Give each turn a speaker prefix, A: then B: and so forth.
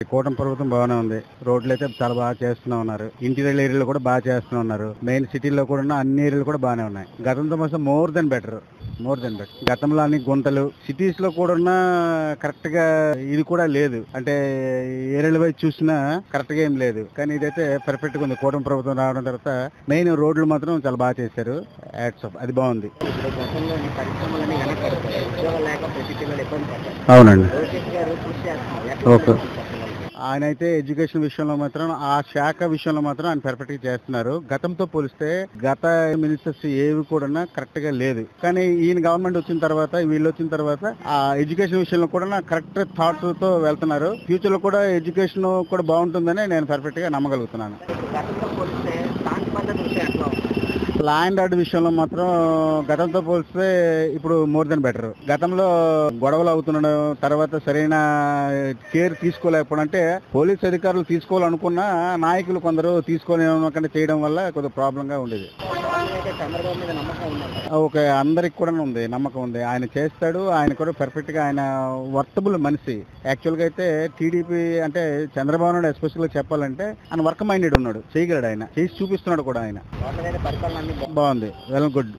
A: కూటమి ప్రభుత్వం బాగానే ఉంది. రోడ్లు అయితే చాలా బాగా చేస్తూనే ఉన్నారు. ఇంటీరియర్ ఏరియాలో కూడా బాగా చేస్తూనే ఉన్నారు. మెయిన్ సిటీలో కూడా ఉన్న అన్ని ఏరియాలు కూడా బాగానే ఉన్నాయి. గతంతో మాత్రం మోర్ దెన్ బెటర్. గతంలో అన్ని గుంతలు సిటీస్ లో కూడా ఉన్న కరెక్ట్ గా ఇది కూడా లేదు. అంటే ఏరియాల వైపు చూసినా కరెక్ట్ గా ఏం లేదు. కానీ ఇదైతే పర్ఫెక్ట్ గా ఉంది. కూటమి ప్రభుత్వం రావడం తర్వాత మెయిన్ రోడ్లు మాత్రం చాలా బాగా చేశారు. యాడ్స్ ఆఫ్ అది బాగుంది.
B: ఇప్పుడు గతంలో ఈ పరిశ్రమలన్నీ వెనకబడిపోయాయి. ఉద్యోగాలు లేక ప్రతి పిల్లలు ఇబ్బంది పడ్డారు.
A: అవునండి.
B: లోకేష్ గారు కృషి చేస్తున్నారు. ఎట్లా
A: ఓకే.
B: ఉంది చెప్పగలరు?
A: ఆయన అయితే ఎడ్యుకేషన్ విషయంలో మాత్రం ఆ శాఖ విషయంలో మాత్రం ఆయన పర్ఫెక్ట్ గా చేస్తున్నారు. గతంతో పోలిస్తే గత మినిస్టర్స్ ఏవి కూడా కరెక్ట్ గా లేదు. కానీ ఈయన గవర్నమెంట్ వచ్చిన తర్వాత వీళ్ళు వచ్చిన తర్వాత ఆ ఎడ్యుకేషన్ విషయంలో కూడా కరెక్ట్ థాట్ తో వెళ్తున్నారు. ఫ్యూచర్ లో కూడా ఎడ్యుకేషన్ కూడా బాగుంటుందని నేను పర్ఫెక్ట్ గా నమ్మగలుగుతున్నాను.
B: ఇప్పుడు గతంతో పోలిస్తే శాంతి భద్రత విషయం ఎట్లా ఉంది?
A: లా అండ్ ఆర్డర్ విషయంలో మాత్రం గతంతో పోలిస్తే ఇప్పుడు మోర్ దెన్ బెటర్. గతంలో గొడవలు అవుతుండడం, తర్వాత సరైన కేర్ తీసుకోలేకపోవడం, అంటే పోలీస్ అధికారులు తీసుకోవాలనుకున్నా నాయకులు కొందరు తీసుకోలేకుండా చేయడం వల్ల కొద్దిగా ప్రాబ్లం గా ఉండేది.
B: అయితే చంద్రబాబు మీద నమ్మకం ఉందంట.
A: ఓకే, అందరికి కూడా ఉంది, నమ్మకం ఉంది. ఆయన చేస్తాడు. ఆయన కూడా పర్ఫెక్ట్ గా ఆయన వర్తబుల్ మనిషి. యాక్చువల్ గా అయితే టీడీపీ అంటే చంద్రబాబు నాయుడు ఎస్పెషల్ గా చెప్పాలంటే ఆయన వర్క్ మైండెడ్ ఉన్నాడు. చేయగలడు, ఆయన చేసి చూపిస్తున్నాడు కూడా. ఆయన
B: గవర్నమెంట్ పరిపాలన అన్ని
A: బాగుంది. Well good.